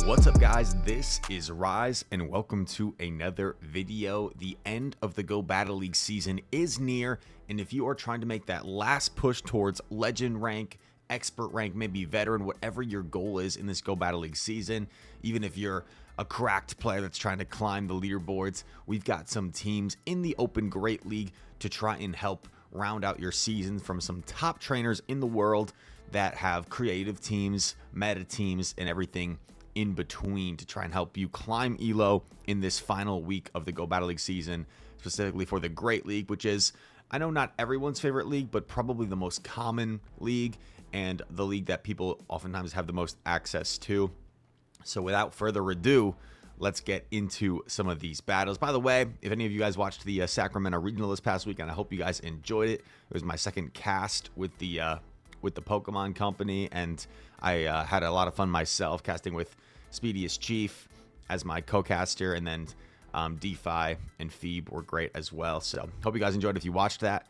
What's up, guys? This is Rise and welcome to another video. The end of the Go Battle League season is near, and if you are trying to make that last push towards legend rank, expert rank, maybe veteran, whatever your goal is in this Go Battle League season, even if you're a cracked player that's trying to climb the leaderboards, we've got some teams in the Open Great League to try and help round out your season from some top trainers in the world that have creative teams, meta teams, and everything in between to try and help you climb elo in this final week of the Go Battle League season, specifically for the Great League, which is, I know, not everyone's favorite league, but probably the most common league and the league that people oftentimes have the most access to. So without further ado, let's get into some of these battles. By the way, if any of you guys watched the Sacramento Regional this past weekend, I hope you guys enjoyed it. It was my second cast with the Pokemon company, and I had a lot of fun myself casting with Speediest Chief as my co-caster, and then DeFi and Phoebe were great as well. So hope you guys enjoyed if you watched that.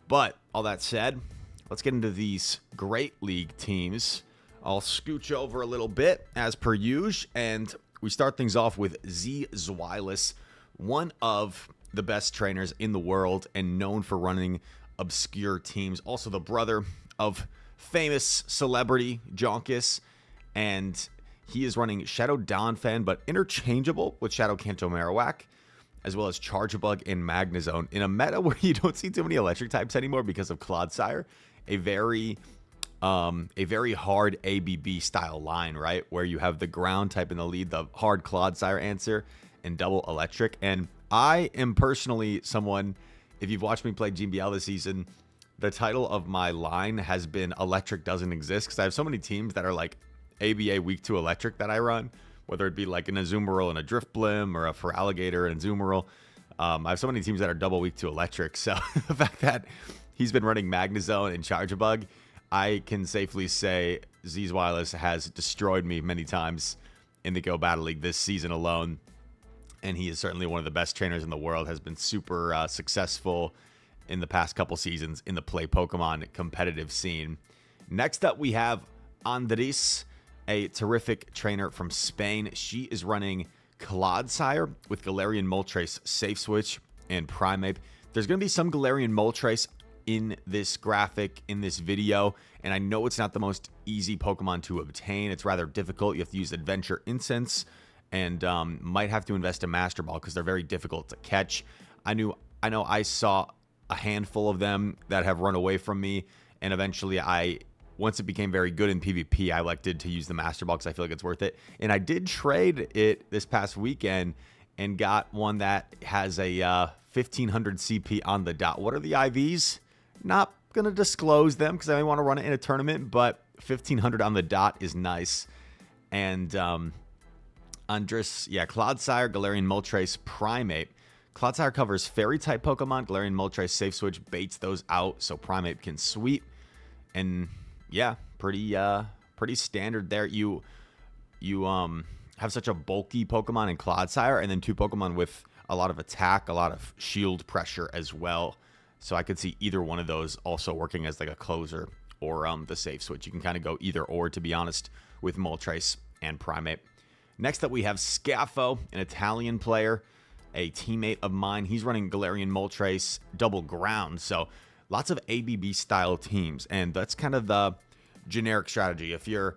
But all that said, let's get into these Great League teams. I'll scooch over a little bit as per usual, and we start things off with Zzweilous, one of the best trainers in the world and known for running obscure teams. Also the brother of famous celebrity Jonkus, and he is running Shadow Donphan, but interchangeable with Shadow Kanto Marowak, as well as Chargebug and Magnezone in a meta where you don't see too many electric types anymore because of Clodsire. A very hard ABB style line, right? Where you have the ground type in the lead, the hard Clodsire answer, and double electric. And I am personally someone, if you've watched me play GBL this season, the title of my line has been Electric Doesn't Exist, because I have so many teams that are like ABA weak to electric that I run, whether it be like an Azumarill and a Driftblim or a Feraligatr and Azumarill. I have so many teams that are double weak to electric, so the fact that he's been running Magnezone and Chargebug, I can safely say Zzweilous has destroyed me many times in the Go Battle League this season alone, and he is certainly one of the best trainers in the world, has been super successful in the past couple seasons in the Play Pokemon competitive scene. Next up, we have Andres, a terrific trainer from Spain. She is running Clodsire with Galarian Moltres, Safe Switch, and Primeape. There's going to be some Galarian Moltres in this graphic, in this video, and I know it's not the most easy Pokemon to obtain. It's rather difficult. You have to use Adventure Incense and might have to invest a Master Ball because they're very difficult to catch. I know I saw a handful of them that have run away from me, and eventually once it became very good in PvP, I elected to use the Master Ball because I feel like it's worth it. And I did trade it this past weekend and got one that has a 1500 CP on the dot. What are the IVs? Not going to disclose them because I may want to run it in a tournament, but 1500 on the dot is nice. And Andres, yeah, Clodsire, Galarian Moltres, Primeape. Clodsire covers Fairy-type Pokemon. Galarian Moltres Safe Switch baits those out so Primeape can sweep. And yeah, pretty standard there. You have such a bulky Pokemon in Clodsire, and then two Pokemon with a lot of attack, a lot of shield pressure as well. So I could see either one of those also working as like a closer or the Safe Switch. You can kind of go either or, to be honest, with Moltres and Primeape. Next up, we have Scaffo, an Italian player, a teammate of mine. He's running Galarian Moltres Double Ground, so lots of ABB style teams, and that's kind of the generic strategy. If you're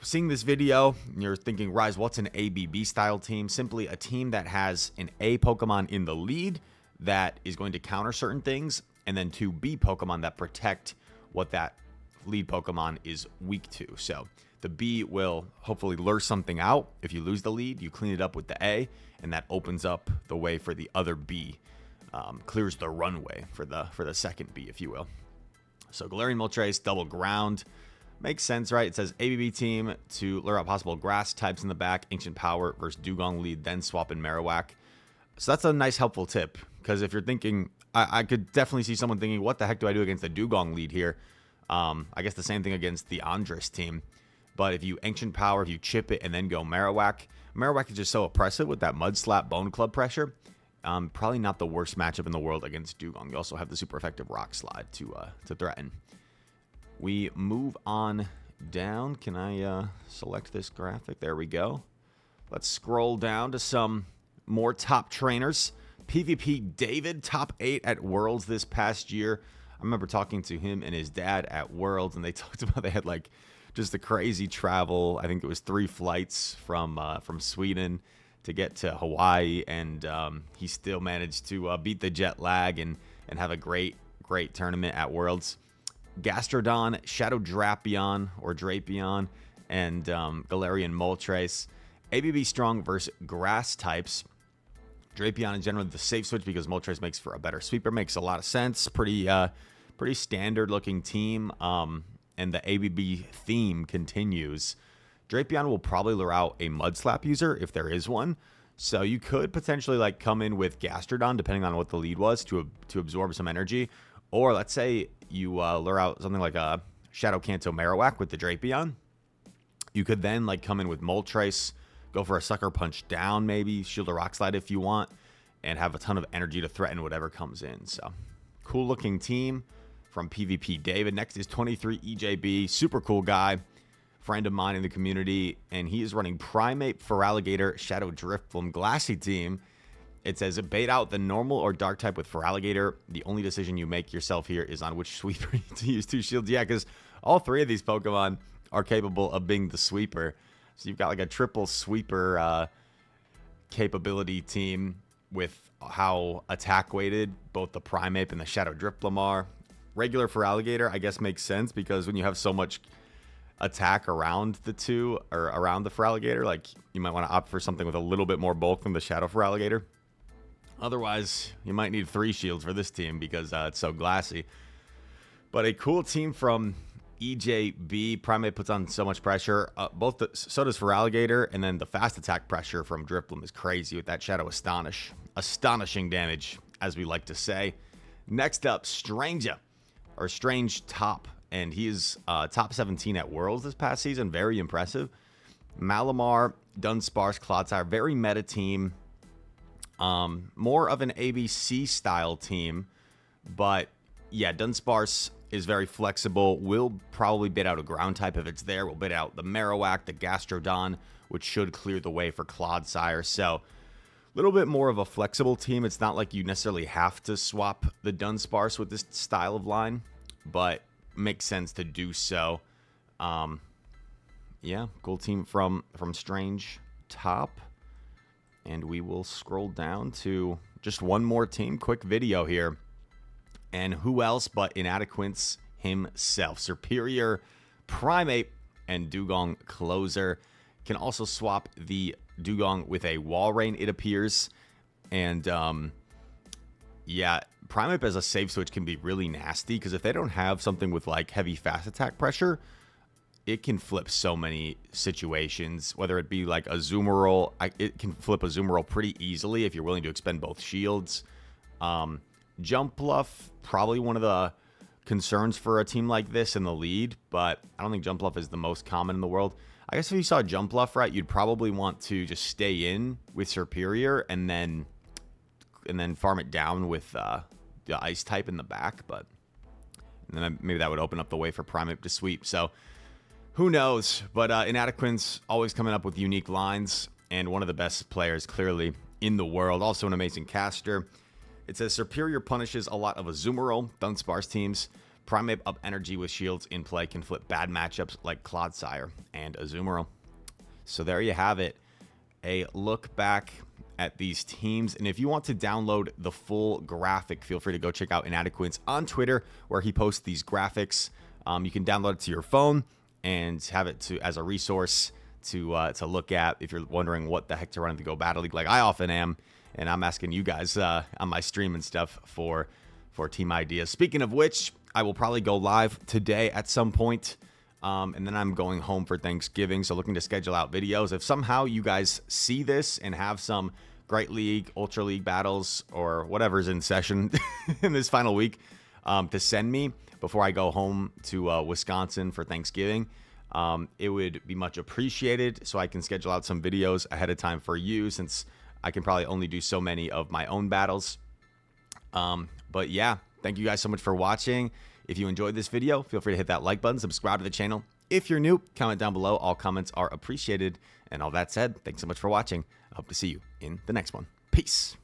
seeing this video and you're thinking, Rise, what's an ABB style team? Simply a team that has an A Pokemon in the lead that is going to counter certain things, and then two B Pokemon that protect what that lead Pokemon is weak to. So the B will hopefully lure something out. If you lose the lead, you clean it up with the A, and that opens up the way for the other B. Clears the runway for the second B, if you will. So Galarian Moltres Double Ground makes sense, right? It says ABB team to lure out possible grass types in the back, Ancient Power versus Dugong lead, then swap in Marowak. So that's a nice helpful tip, because if you're thinking, I could definitely see someone thinking, what the heck do I do against the Dugong lead here? I guess the same thing against the Andres team. But if you Ancient Power, if you chip it and then go Marowak is just so oppressive with that Mud Slap Bone Club pressure. Probably not the worst matchup in the world against Dugong. You also have the super effective Rock Slide to threaten. We move on down. Can I select this graphic? There we go. let's scroll down to some more top trainers. PvPDavid, top 8 at Worlds this past year. I remember talking to him and his dad at Worlds, and they talked about they had like just a crazy travel. I think it was 3 flights from Sweden to get to Hawaii, and he still managed to beat the jet lag and have a great tournament at Worlds. Gastrodon, Shadow Drapion or Drapion, and Galarian Moltres. ABB strong versus grass types. Drapion in general, the safe switch because Moltres makes for a better sweeper. Makes a lot of sense. Pretty standard looking team. And the ABB theme continues. Drapion will probably lure out a Mud Slap user if there is one. So you could potentially like come in with Gastrodon depending on what the lead was to absorb some energy. Or let's say you lure out something like a Shadow Kanto Marowak with the Drapion. You could then like come in with Moltres, go for a Sucker Punch down maybe, Shield or Rock Slide if you want, and have a ton of energy to threaten whatever comes in. So cool looking team from PvPDavid. Next is 23 EJB, super cool guy, friend of mine in the community, and he is running Primeape, Feraligatr, Shadow Drifblim, Glassy team. It says bait out the normal or dark type with Feraligatr. The only decision you make yourself here is on which sweeper to use 2 shields. Yeah, because all 3 of these Pokemon are capable of being the sweeper. So you've got like a triple sweeper capability team with how attack weighted both the Primeape and the Shadow Drifblim are. Regular Feraligatr, I guess, makes sense because when you have so much attack around the two or around the Feraligatr, like you might want to opt for something with a little bit more bulk than the Shadow Feraligatr. Otherwise, you might need 3 shields for this team because it's so glassy. But a cool team from EJB. Primeape puts on so much pressure. So does Feraligatr, and then the fast attack pressure from Drifblim is crazy with that Shadow Astonish. Astonishing damage, as we like to say. Next up, StrangeTop, and he is top 17 at Worlds this past season. Very impressive. Malamar, Dunsparce, Clodsire, very meta team. More of an ABC style team, but yeah, Dunsparce is very flexible. Will probably bait out a ground type if it's there. Will bait out the Marowak, the Gastrodon, which should clear the way for Clodsire. So a little bit more of a flexible team. It's not like you necessarily have to swap the Dunsparce with this style of line, but makes sense to do so. Yeah, cool team from StrangeTop. And we will scroll down to just one more team. Quick video here. And who else but Inadequance himself. Superior Primeape and Dugong Closer. Can also swap the Dugong with a Walrein, it appears. And yeah, Primeape as a safe switch can be really nasty because if they don't have something with like heavy fast attack pressure, it can flip so many situations, whether it be like a Zoomerol. It can flip a Zoomerol pretty easily if you're willing to expend both shields. Jump Bluff, probably one of the concerns for a team like this in the lead, but I don't think Jump Bluff is the most common in the world. I guess if you saw Jump Bluff, right, you'd probably want to just stay in with Superior and then farm it down with the Ice type in the back, but and then maybe that would open up the way for Primeape to sweep. So who knows? But Inadequance always coming up with unique lines and one of the best players clearly in the world. Also an amazing caster. It says Superior punishes a lot of Azumarill, Dunsparce teams. Primeape up energy with shields in play can flip bad matchups like Clodsire and Azumarill. So there you have it. A look back at these teams. And if you want to download the full graphic, feel free to go check out Inadequance on Twitter where he posts these graphics. You can download it to your phone and have it as a resource to look at if you're wondering what the heck to run in the Go Battle League like I often am. And I'm asking you guys on my stream and stuff for team ideas. Speaking of which, I will probably go live today at some point. And then I'm going home for Thanksgiving. So looking to schedule out videos. If somehow you guys see this and have some Great League, Ultra League battles, or whatever's in session in this final week to send me before I go home to Wisconsin for Thanksgiving, it would be much appreciated so I can schedule out some videos ahead of time for you since I can probably only do so many of my own battles. But yeah, thank you guys so much for watching. If you enjoyed this video, feel free to hit that like button, subscribe to the channel, If you're new, comment down below. All comments are appreciated. And all that said, thanks so much for watching. I hope to see you in the next one. Peace.